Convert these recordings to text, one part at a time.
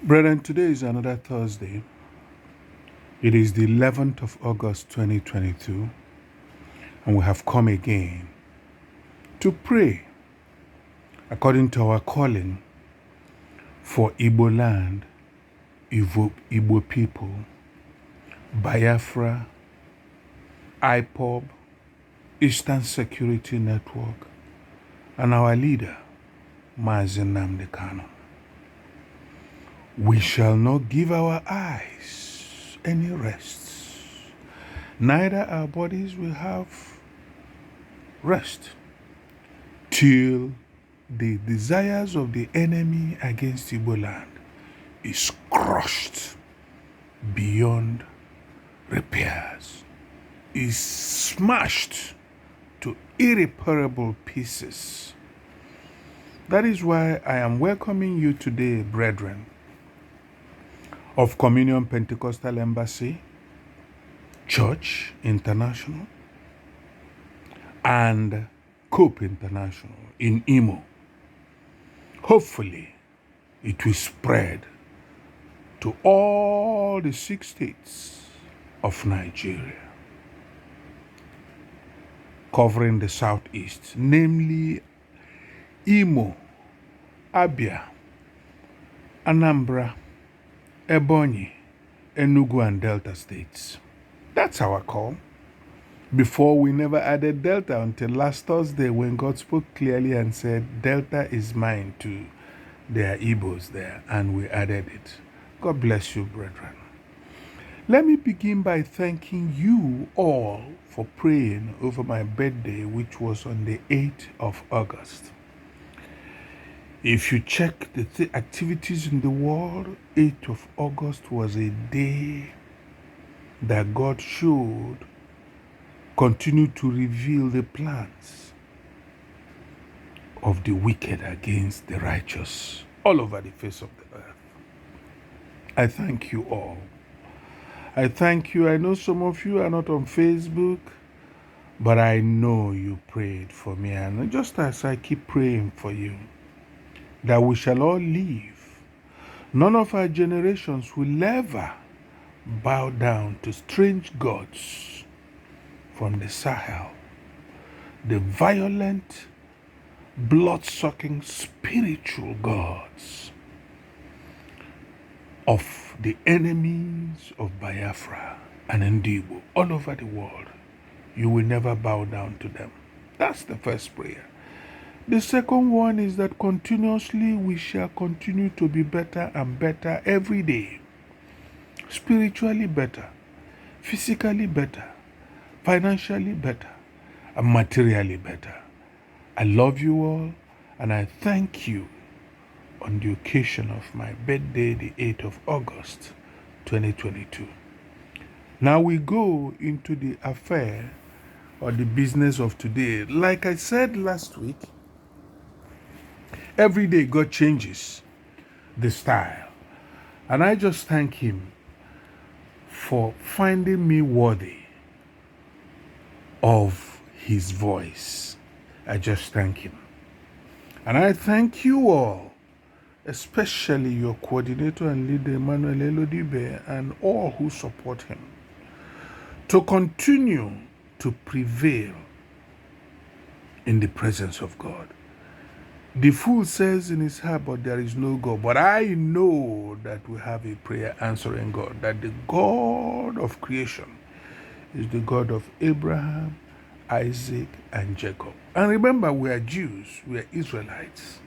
Brethren, today is another Thursday. It is the 11th of August 2022, and we have come again to pray according to our calling for Igbo land, Igbo people, Biafra, IPOB, Eastern Security Network, and our leader, Mazi Nnamdi Kanu. We shall not give our eyes any rest, neither our bodies will have rest till the desires of the enemy against Igbo land is crushed beyond repairs, is smashed to irreparable pieces. That is why I am welcoming you today, brethren, of Communion Pentecostal Embassy, Church International, and Cope International in Imo. Hopefully, it will spread to all the 6 states of Nigeria, covering the southeast, namely Imo, Abia, Anambra, Ebony, Enugu and Delta States. That's our call. Before, we never added Delta until last Thursday when God spoke clearly and said, Delta is mine too. There are Igbos there, and we added it. God bless you, brethren. Let me begin by thanking you all for praying over my birthday, which was on the 8th of August. If you check the activities in the world, 8th of August was a day that God showed, continued to reveal the plans of the wicked against the righteous all over the face of the earth. I thank you all. I thank you. I know some of you are not on Facebook, but I know you prayed for me. And just as I keep praying for you, that we shall all live. None of our generations will ever bow down to strange gods from the Sahel, the violent, blood-sucking spiritual gods of the enemies of Biafra and Igbo all over the world. You will never bow down to them. That's the first prayer. The second one is that continuously we shall continue to be better and better every day. Spiritually better, physically better, financially better, and materially better. I love you all, and I thank you on the occasion of my birthday, the 8th of August, 2022. Now we go into the affair or the business of today. Like I said last week, every day God changes the style. And I just thank Him for finding me worthy of His voice. I just thank Him. And I thank you all, especially your coordinator and leader, Emmanuel Udegbe, and all who support him, to continue to prevail in the presence of God. The fool says in his heart, but there is no God. But I know that we have a prayer answering God, that the God of creation is the God of Abraham, Isaac, and Jacob. And remember, we are Jews, we are Israelites.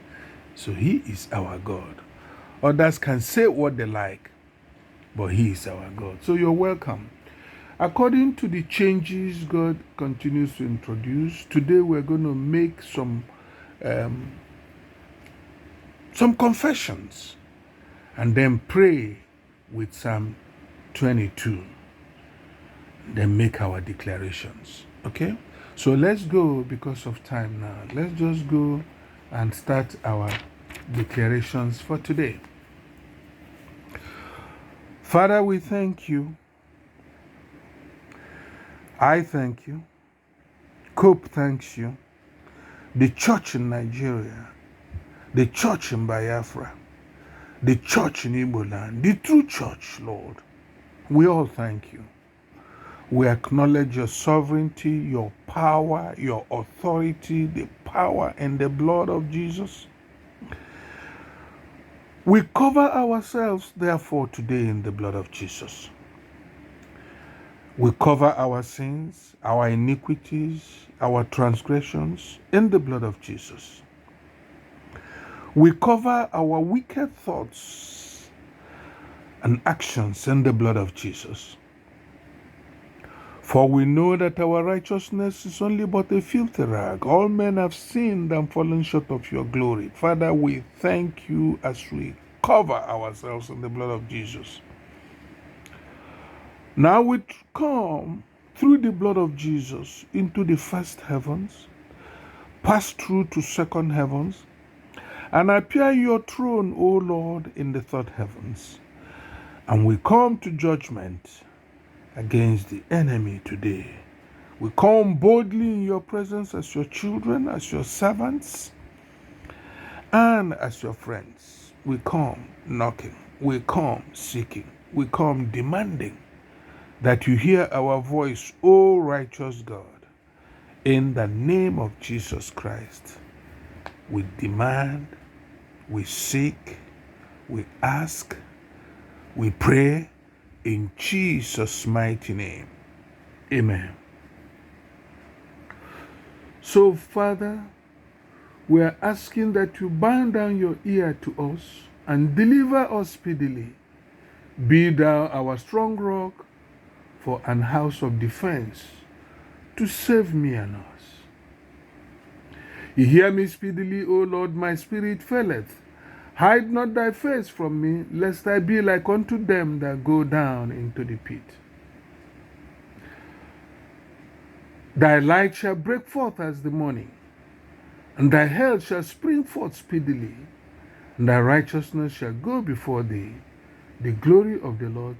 So He is our God. Others can say what they like, but He is our God. So you're welcome. According to the changes God continues to introduce, today we're going to make some confessions and then pray with Psalm 22. Then make our declarations. Okay? So let's go because of time now. Let's just go and start our declarations for today. Father, we thank you. I thank you. Cope thanks you. The church in Nigeria, the church in Biafra, the church in Igbo land, the true church, Lord. We all thank you. We acknowledge your sovereignty, your power, your authority, the power and the blood of Jesus. We cover ourselves, therefore, today in the blood of Jesus. We cover our sins, our iniquities, our transgressions in the blood of Jesus. We cover our wicked thoughts and actions in the blood of Jesus. For we know that our righteousness is only but a filthy rag. All men have sinned and fallen short of your glory. Father, we thank you as we cover ourselves in the blood of Jesus. Now we come through the blood of Jesus into the first heavens, pass through to second heavens, and appear your throne, O Lord, in the third heavens. And we come to judgment against the enemy today. We come boldly in your presence as your children, as your servants, and as your friends. We come knocking, we come seeking, we come demanding that you hear our voice, O righteous God. In the name of Jesus Christ, we demand, we seek, we ask, we pray in Jesus' mighty name. Amen. So, Father, we are asking that you bind down your ear to us and deliver us speedily. Be thou our strong rock for an house of defense to save me and us. You hear me speedily, O Lord, my spirit faileth. Hide not thy face from me, lest I be like unto them that go down into the pit. Thy light shall break forth as the morning, and thy health shall spring forth speedily, and thy righteousness shall go before thee. The glory of the Lord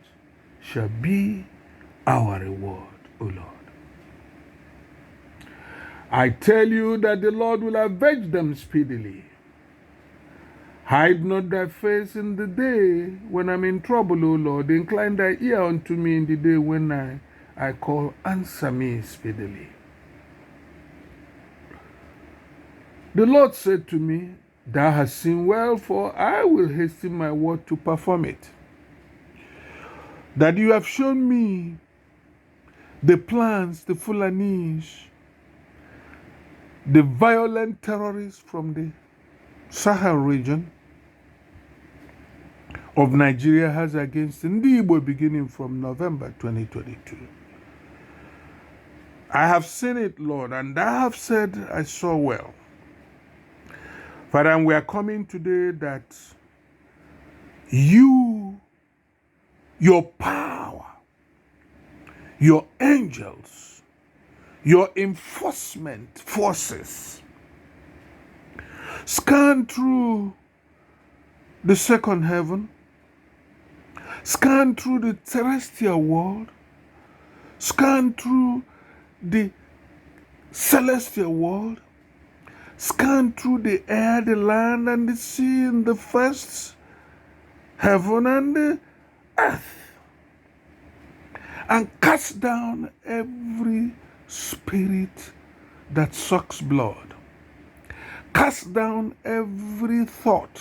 shall be our reward, O Lord. I tell you that the Lord will avenge them speedily. Hide not thy face in the day when I'm in trouble, O Lord. Incline thy ear unto me in the day when I call. Answer me speedily. The Lord said to me, Thou hast seen well, for I will hasten my word to perform it. That you have shown me the plans, the Fulanis, the violent terrorists from the Sahel region of Nigeria has against Igbo beginning from November 2022. I have seen it, Lord, and I have said I saw well. Father, we are coming today that your power, your angels, your enforcement forces scan through the second heaven, scan through the terrestrial world, scan through the celestial world, scan through the air, the land, and the sea, and the first heaven and the earth, and cast down every spirit that sucks blood. Cast down every thought,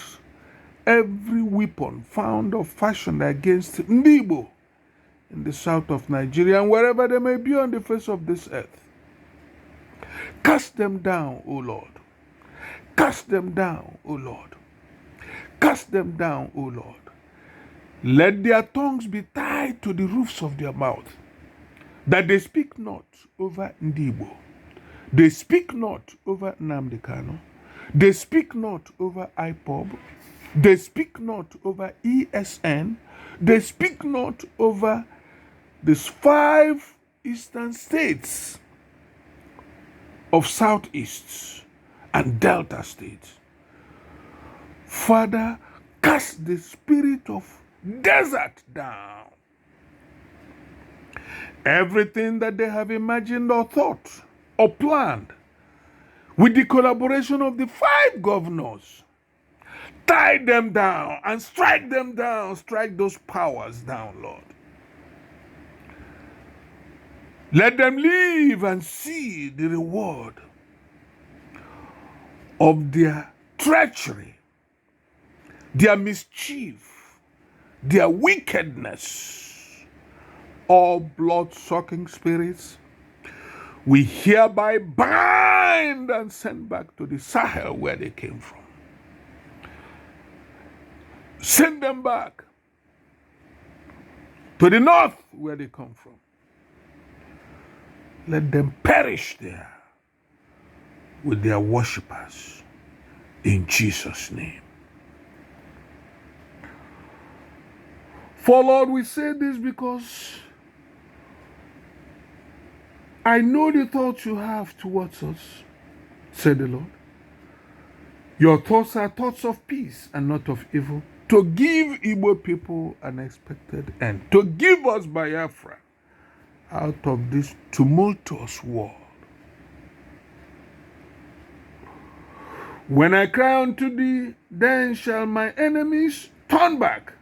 every weapon found or fashioned against Igbo in the south of Nigeria and wherever they may be on the face of this earth. Cast them down, O Lord. Cast them down, O Lord. Cast them down, O Lord. Let their tongues be tied to the roofs of their mouth, that they speak not over Igbo. They speak not over Nnamdi Kanu. They speak not over IPOB. They speak not over ESN. They speak not over these 5 eastern states of Southeast and Delta States. Father, cast the spirit of desert down. Everything that they have imagined or thought or planned with the collaboration of the 5 governors, tie them down and strike them down. Strike those powers down, Lord. Let them live and see the reward of their treachery, their mischief, their wickedness. All blood-sucking spirits, we hereby bind and send back to the Sahel where they came from. Send them back to the north where they come from. Let them perish there with their worshippers in Jesus' name. For Lord, we say this because I know the thoughts you have towards us, said the Lord. Your thoughts are thoughts of peace and not of evil, to give Igbo people an expected end, to give us Biafra out of this tumultuous world. When I cry unto thee, then shall my enemies turn back.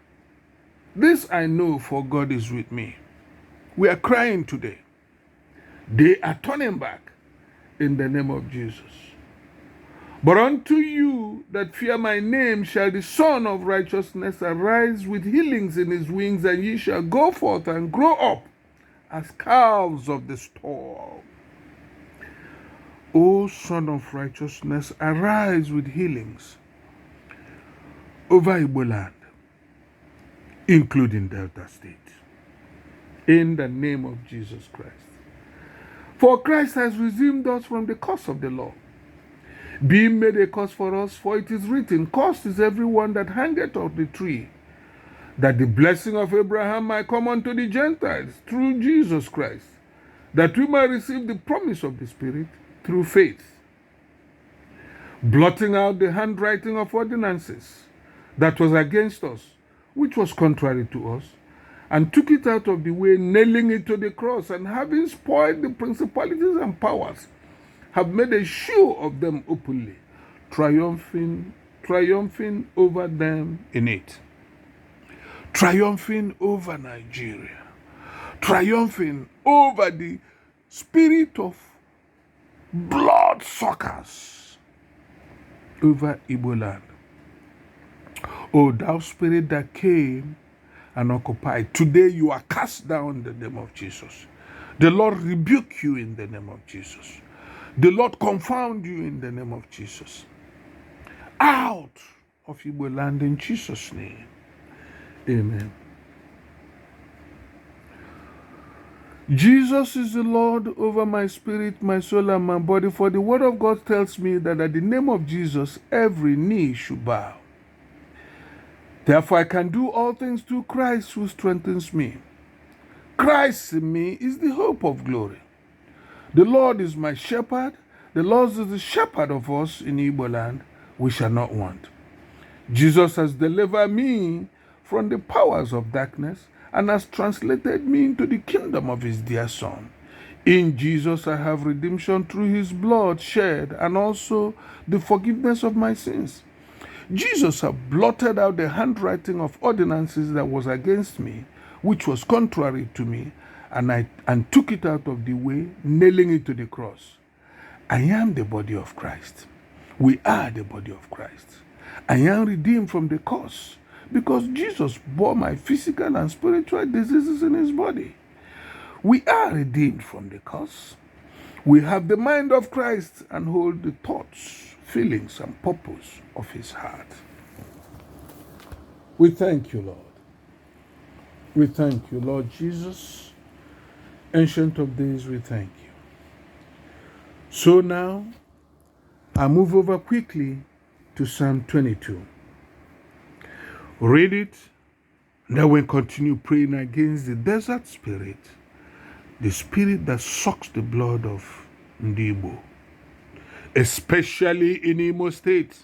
This I know, for God is with me. We are crying today. They are turning back in the name of Jesus. But unto you that fear my name shall the Son of Righteousness arise with healings in his wings, and ye shall go forth and grow up as calves of the stall. O Son of Righteousness, arise with healings over Igbo land, including Delta States, in the name of Jesus Christ. For Christ has redeemed us from the curse of the law, being made a curse for us, for it is written, cursed is everyone that hangeth on the tree, that the blessing of Abraham might come unto the Gentiles through Jesus Christ, that we might receive the promise of the Spirit through faith, blotting out the handwriting of ordinances that was against us, which was contrary to us, and took it out of the way, nailing it to the cross, and having spoiled the principalities and powers, have made a show of them openly, triumphing over them in it. Triumphing over Nigeria, triumphing over the spirit of blood suckers over Igbo land. O thou spirit that came and occupied, today you are cast down in the name of Jesus. The Lord rebuke you in the name of Jesus. The Lord confound you in the name of Jesus. Out of Igbo land in Jesus' name. Amen. Jesus is the Lord over my spirit, my soul, and my body. For the word of God tells me that at the name of Jesus, every knee should bow. Therefore, I can do all things through Christ who strengthens me. Christ in me is the hope of glory. The Lord is my shepherd. The Lord is the shepherd of us in Igbo land. We shall not want. Jesus has delivered me from the powers of darkness and has translated me into the kingdom of his dear Son. In Jesus I have redemption through his blood shed, and also the forgiveness of my sins. Jesus has blotted out the handwriting of ordinances that was against me, which was contrary to me, and took it out of the way, nailing it to the cross. I am the body of Christ. We are the body of Christ. I am redeemed from the curse because Jesus bore my physical and spiritual diseases in his body. We are redeemed from the curse. We have the mind of Christ and hold the thoughts, feelings, and purpose of his heart. We thank you, Lord. We thank you, Lord Jesus. Ancient of days, we thank you. So now, I move over quickly to Psalm 22. Read it, and then we'll continue praying against the desert spirit, the spirit that sucks the blood of Igbo, especially in Imo State,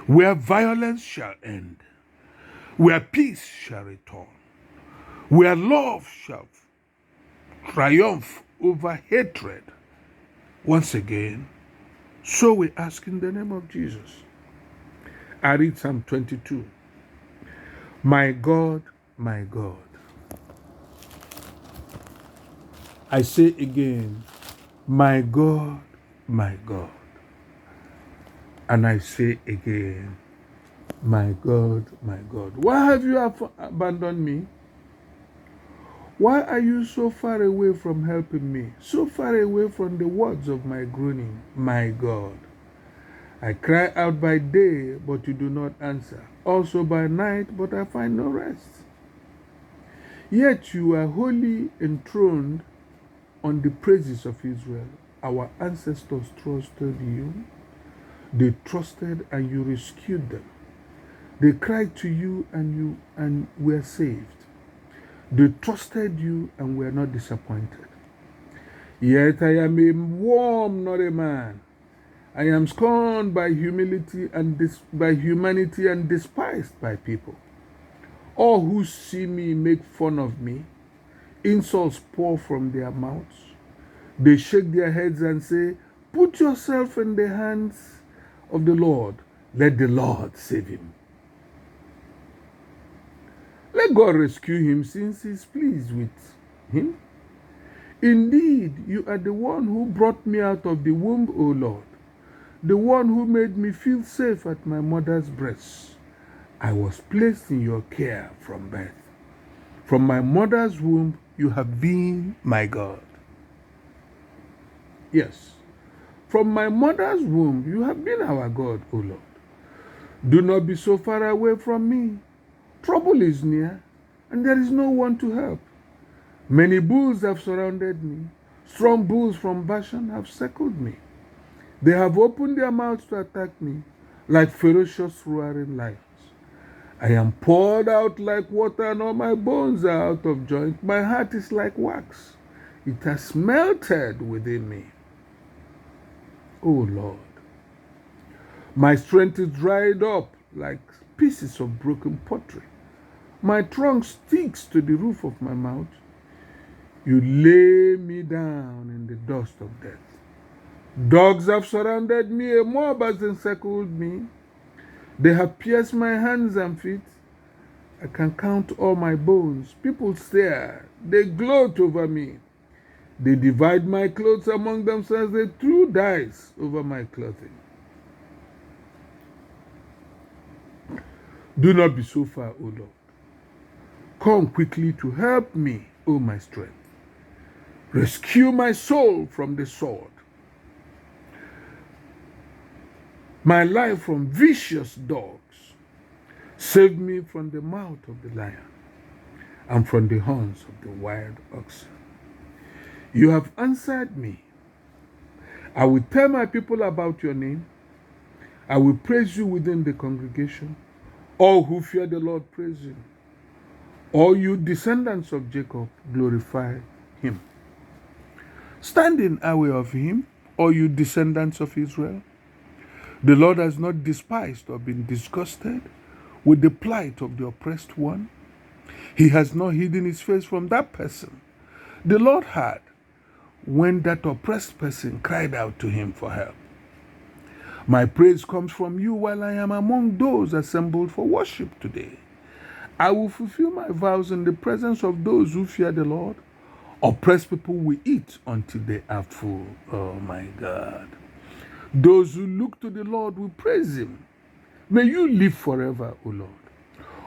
where violence shall end, where peace shall return, where love shall triumph over hatred. Once again, so we ask in the name of Jesus. I read Psalm 22. My God, my God. I say again, my God, my God. And I say again, my God, my God. Why have you abandoned me? Why are you so far away from helping me? So far away from the words of my groaning, my God. I cry out by day, but you do not answer. Also by night, but I find no rest. Yet you are wholly enthroned on the praises of Israel. Our ancestors trusted you. They trusted and you rescued them. They cried to you and were saved. They trusted you and were not disappointed. Yet I am a worm, not a man. I am scorned by humanity and despised by people. All who see me make fun of me. Insults pour from their mouths. They shake their heads and say, "Put yourself in the hands of the Lord. Let the Lord save him. Let God rescue him since he is pleased with him. Indeed, you are the one who brought me out of the womb, O Lord, the one who made me feel safe at my mother's breast. I was placed in your care from birth. From my mother's womb, you have been my God." Yes, from my mother's womb, you have been our God, O Lord. Do not be so far away from me. Trouble is near, and there is no one to help. Many bulls have surrounded me. Strong bulls from Bashan have circled me. They have opened their mouths to attack me, like ferocious roaring lions. I am poured out like water, and all my bones are out of joint. My heart is like wax. It has melted within me. O Lord, my strength is dried up like pieces of broken pottery. My trunk sticks to the roof of my mouth. You lay me down in the dust of death. Dogs have surrounded me, a mob has encircled me. They have pierced my hands and feet. I can count all my bones. People stare. They gloat over me. They divide my clothes among themselves. They threw dice over my clothing. Do not be so far, O Lord. Come quickly to help me, O my strength. Rescue my soul from the sword, my life from vicious dogs. Save me from the mouth of the lion and from the horns of the wild oxen. You have answered me. I will tell my people about your name. I will praise you within the congregation. All who fear the Lord praise him. All you descendants of Jacob glorify him. Stand in awe of him, all you descendants of Israel. The Lord has not despised or been disgusted with the plight of the oppressed one. He has not hidden his face from that person. The Lord heard when that oppressed person cried out to him for help. My praise comes from you while I am among those assembled for worship today. I will fulfill my vows in the presence of those who fear the Lord. Oppressed people will eat until they are full. Oh my God. Those who look to the Lord will praise him. May you live forever, O Lord.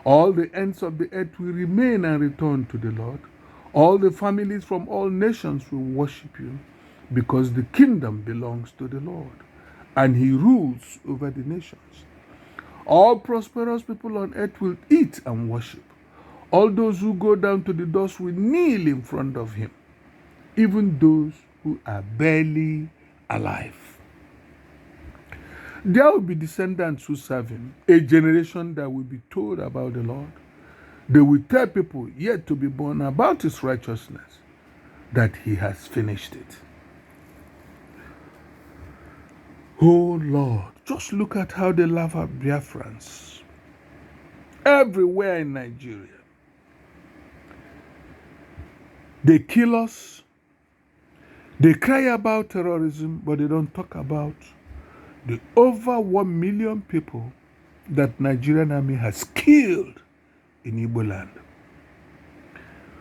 All the ends of the earth will remain and return to the Lord. All the families from all nations will worship you, because the kingdom belongs to the Lord, and he rules over the nations. All prosperous people on earth will eat and worship. All those who go down to the dust will kneel in front of him, even those who are barely alive. There will be descendants who serve him, a generation that will be told about the Lord. They will tell people yet to be born about his righteousness, that he has finished it. Oh Lord, just look at how they laugh at Biafrans everywhere in Nigeria. They kill us. They cry about terrorism, but they don't talk about the over 1 million people that Nigerian army has killed in Igbo land.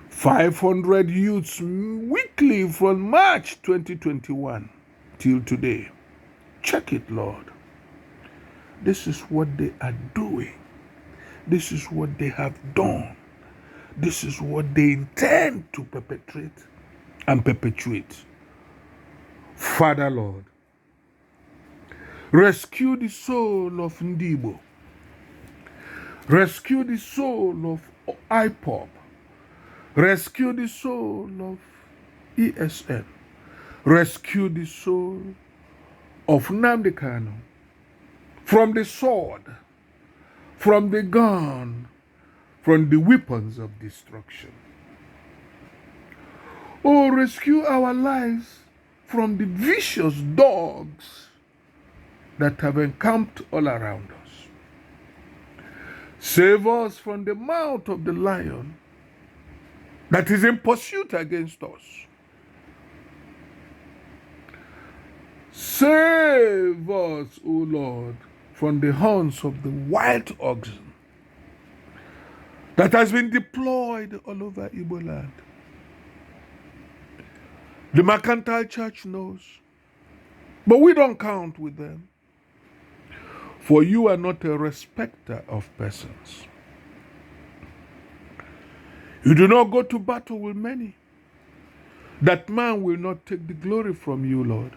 500 youths weekly from March 2021 till today. Check it, Lord. This is what they are doing. This is what they have done. This is what they intend to perpetrate and perpetuate. Father, Lord, rescue the soul of Ndibo. Rescue the soul of IPOB. Rescue the soul of ESN. Rescue the soul of Nnamdi Kanu from the sword, from the gun, from the weapons of destruction. Oh, rescue our lives from the vicious dogs that have encamped all around us. Save us from the mouth of the lion that is in pursuit against us. Save us, O Lord, from the horns of the wild oxen that has been deployed all over Igbo land. The mercantile church knows, but we don't count with them. For you are not a respecter of persons. You do not go to battle with many. That man will not take the glory from you, Lord.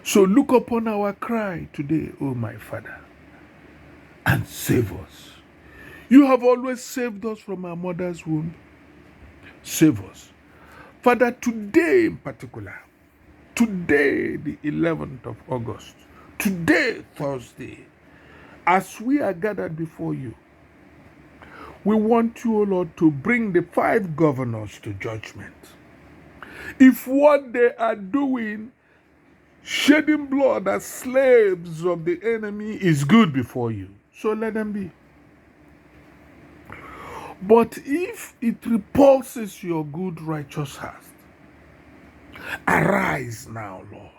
So look upon our cry today, O my Father, and save us. You have always saved us from our mother's womb. Save us. Father, today in particular, today the 11th of August, today Thursday, as we are gathered before you, we want you, O Lord, to bring the 5 governors to judgment. If what they are doing, shedding blood as slaves of the enemy, is good before you, so let them be. But if it repulses your good, righteous heart, arise now, Lord.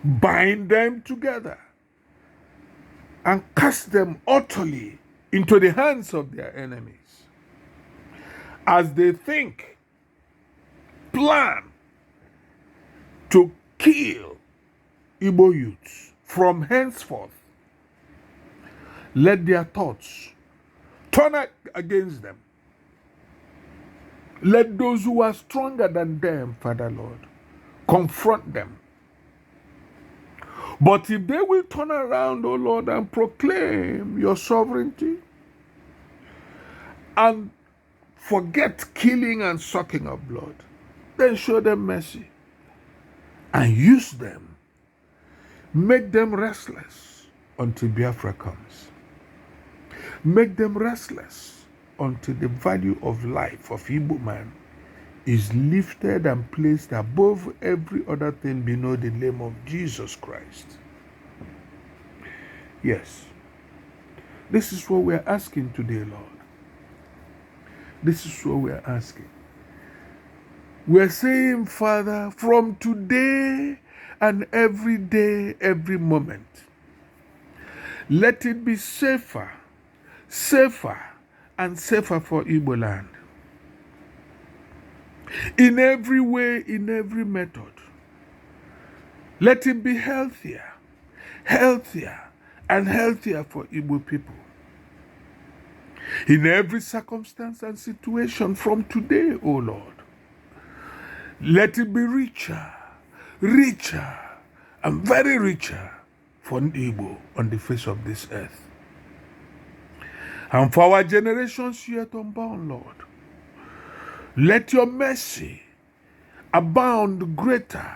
Bind them together and cast them utterly into the hands of their enemies. As they think, plan to kill Igbo youths from henceforth, let their thoughts turn against them. Let those who are stronger than them, Father Lord, confront them. But if they will turn around, O Lord, and proclaim your sovereignty and forget killing and sucking of blood, then show them mercy and use them. Make them restless until Biafra comes. Make them restless until the value of life of Igbo man is lifted and placed above every other thing below the name of Jesus Christ. Yes, this is what we are asking today, Lord. This is what we are asking. We are saying, Father, from today and every day, every moment, let it be safer, safer, and safer for Igbo land. In every way, in every method. Let it be healthier, healthier, and healthier for Igbo people. In every circumstance and situation from today, O Lord, let it be richer, richer, and very richer for Igbo on the face of this earth. And for our generations yet unbound, Lord, let your mercy abound greater,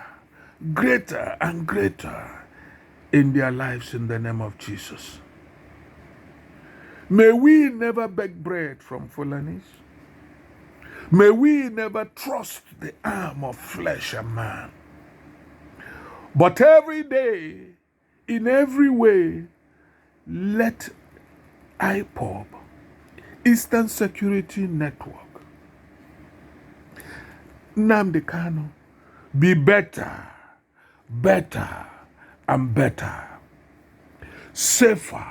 greater, and greater in their lives in the name of Jesus. May we never beg bread from Fulanis. May we never trust the arm of flesh and man. But every day, in every way, let IPOB, Eastern Security Network, Nnamdi Kanu, be better, better, and better. safer,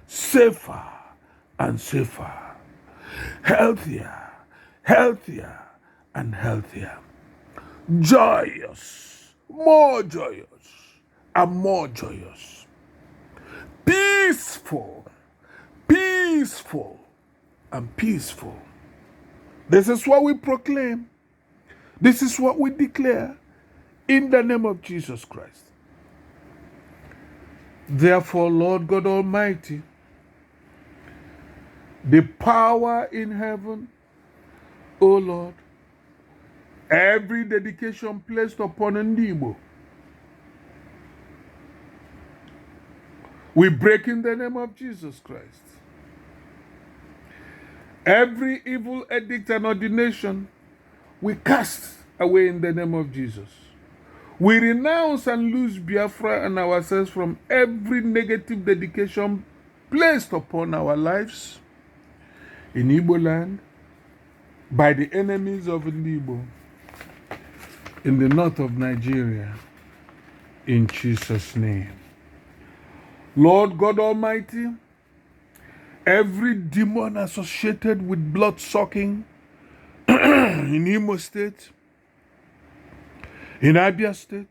safer, and safer, healthier, healthier, and healthier, joyous, more joyous, and more joyous, peaceful, peaceful, and peaceful. This is what we proclaim. This is what we declare in the name of Jesus Christ. Therefore, Lord God Almighty, the power in heaven, O Lord, every dedication placed upon Igbo, we break in the name of Jesus Christ. Every evil edict and ordination, we cast away in the name of Jesus. We renounce and lose Biafra and ourselves from every negative dedication placed upon our lives in Igbo land by the enemies of Igbo in the north of Nigeria, in Jesus' name. Lord God Almighty, every demon associated with blood-sucking in Imo State, in Abia State,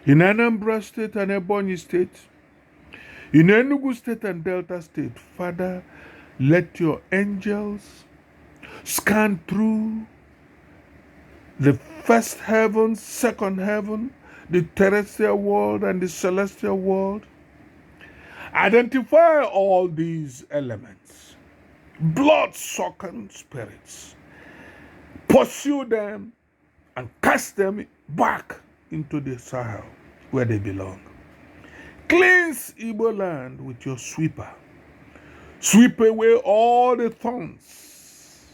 in Anambra State and Ebony State, in Enugu State and Delta State, Father, let your angels scan through the first heaven, second heaven, the terrestrial world, and the celestial world. Identify all these elements, blood-sucking spirits, pursue them and cast them back into the Sahel where they belong. Cleanse Igbo land with your sweeper. Sweep away all the thorns,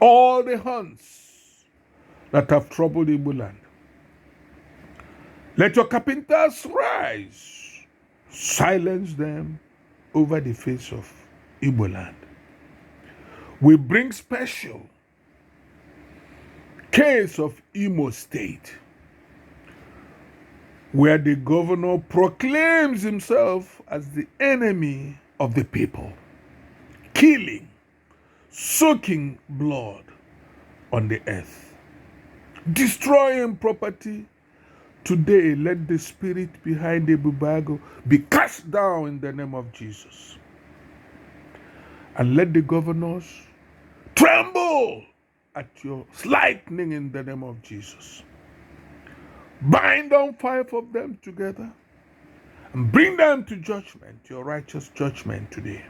all the hunts that have troubled Igbo land. Let your carpenters rise. Silence them over the face of Igbo land. We bring special case of Imo State, where the governor proclaims himself as the enemy of the people, killing, soaking blood on the earth, destroying property. Today, let the spirit behind the Bubago be cast down in the name of Jesus. And let the governors tremble at your lightning in the name of Jesus. Bind on 5 of them together and bring them to judgment, your righteous judgment today.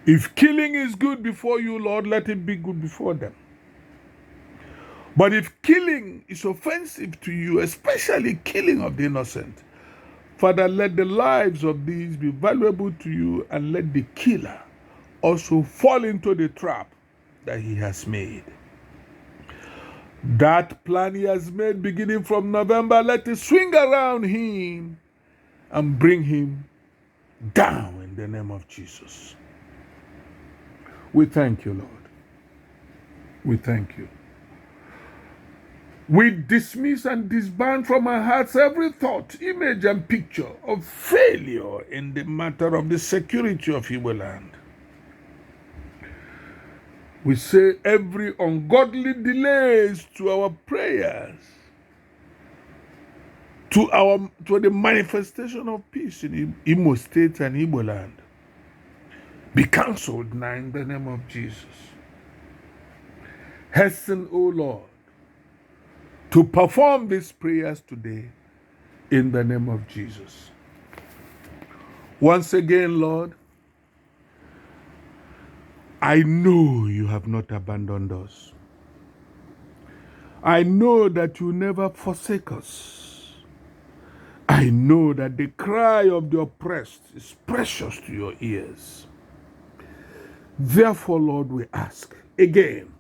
If killing is good before you, Lord, let it be good before them. But if killing is offensive to you, especially killing of the innocent, Father, let the lives of these be valuable to you, and let the killer also fall into the trap that he has made. That plan he has made beginning from November, let it swing around him and bring him down in the name of Jesus. We thank you, Lord. We thank you. We dismiss and disband from our hearts every thought, image, and picture of failure in the matter of the security of Igbo land. We say every ungodly delays to our prayers, to the manifestation of peace in Imo State and Igbo land, be cancelled now in the name of Jesus. Hasten, O Lord, to perform these prayers today in the name of Jesus. Once again, Lord, I know you have not abandoned us. I know that you never forsake us. I know that the cry of the oppressed is precious to your ears. Therefore, Lord, we ask again,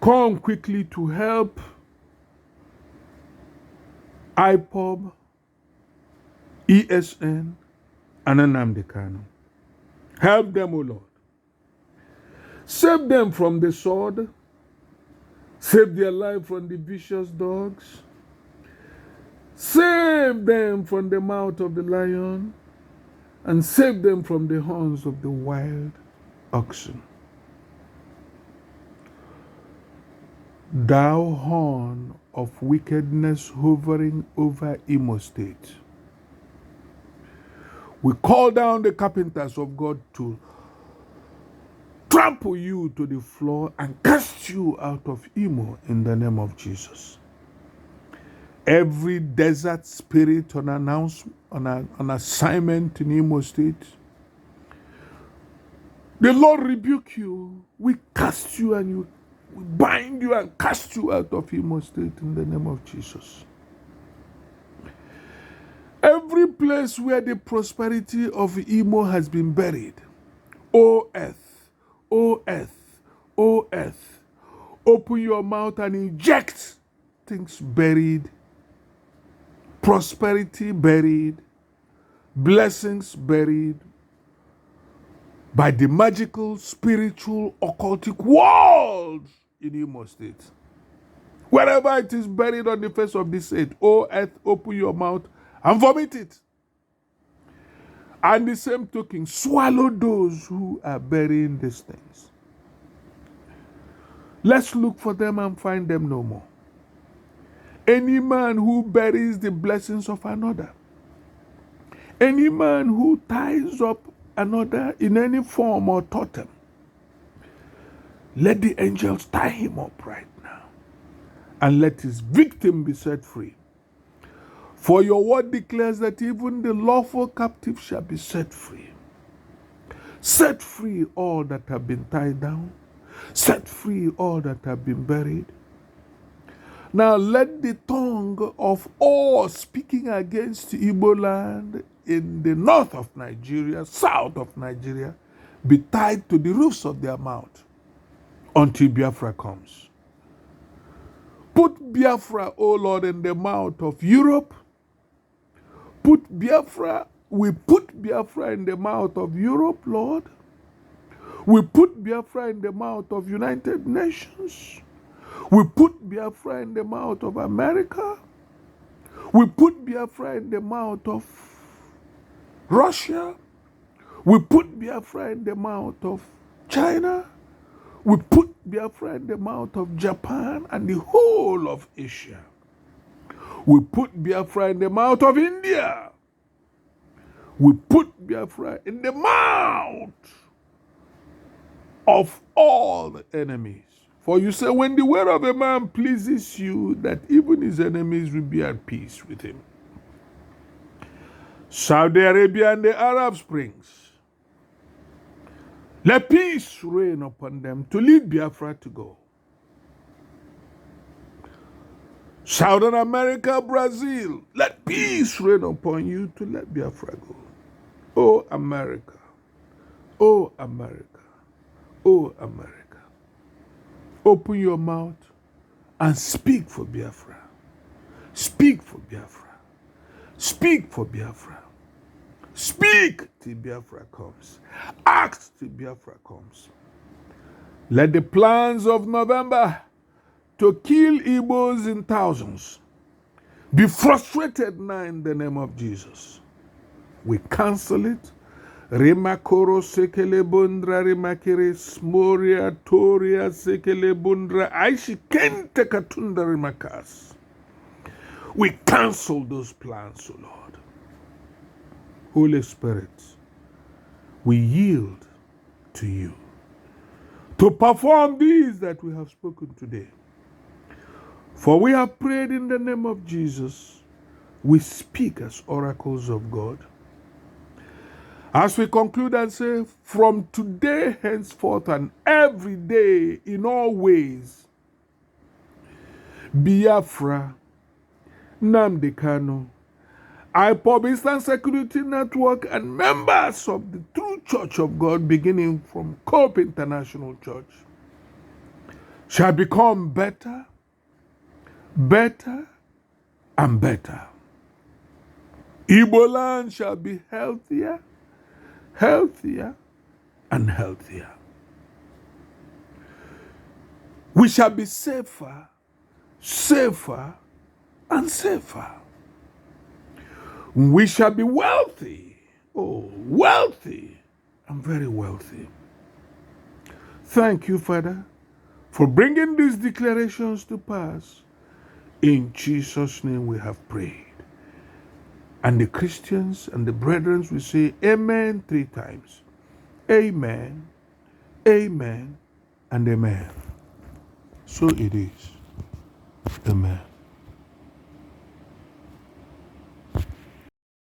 come quickly to help IPOB, ESN, and Nnamdi Kanu. Help them, O Lord. Save them from the sword. Save their life from the vicious dogs. Save them from the mouth of the lion, and save them from the horns of the wild oxen. Thou horn of wickedness hovering over Imo State, we call down the carpenters of God to trample you to the floor and cast you out of Imo in the name of Jesus. Every desert spirit on assignment in Imo State, the Lord rebuke you. We cast you and we bind you and cast you out of Imo State in the name of Jesus. Every place where the prosperity of Imo has been buried, O earth, O earth, O earth, open your mouth and inject things buried, prosperity buried, blessings buried by the magical, spiritual, occultic world in Imo State. Wherever it is buried on the face of this earth, O earth, open your mouth and vomit it. And the same token, swallow those who are burying these things. Let's look for them and find them no more. Any man who buries the blessings of another, any man who ties up another in any form or totem, let the angels tie him up right now and let his victim be set free. For your word declares that even the lawful captive shall be set free. Set free all that have been tied down. Set free all that have been buried. Now let the tongue of all speaking against Igbo land in the north of Nigeria, south of Nigeria, be tied to the roofs of their mouth until Biafra comes. Put Biafra, O Lord, in the mouth of Europe. We put Biafra in the mouth of Europe, Lord. We put Biafra in the mouth of United Nations. We put Biafra in the mouth of America. We put Biafra in the mouth of Russia. We put Biafra in the mouth of China. We put Biafra in the mouth of Japan and the whole of Asia. We put Biafra in the mouth of India. We put Biafra in the mouth of all the enemies. For you say, when the word of a man pleases you, that even his enemies will be at peace with him. Saudi Arabia and the Arab Springs, let peace reign upon them to lead Biafra to go. Southern America, Brazil, let peace reign upon you to let Biafra go. Oh America, oh America, oh America. Open your mouth and speak for Biafra. Speak for Biafra. Speak for Biafra. Speak till Biafra comes. Act till Biafra comes. Let the plans of November to kill Igbos in thousands be frustrated now in the name of Jesus. We cancel it. Remakoro sekele bundra remakere smoria toria sekele bundra aishi kente katunda remakas. We cancel those plans, O Lord. Holy Spirit, we yield to you to perform these that we have spoken today. For we have prayed in the name of Jesus. We speak as oracles of God. As we conclude and say, from today henceforth and every day in all ways, Biafra, Nnamdi Kanu, IPOB Eastern Security Network, and members of the True Church of God, beginning from Cope International Church, shall become better, better, and better. Igbo land shall be healthier, healthier, and healthier. We shall be safer, safer, and safer. We shall be wealthy. Oh, wealthy. I'm very wealthy. Thank you, Father, for bringing these declarations to pass. In Jesus' name we have prayed. And the Christians and the brethren will say amen 3 times. Amen, amen, and amen. So it is. Amen.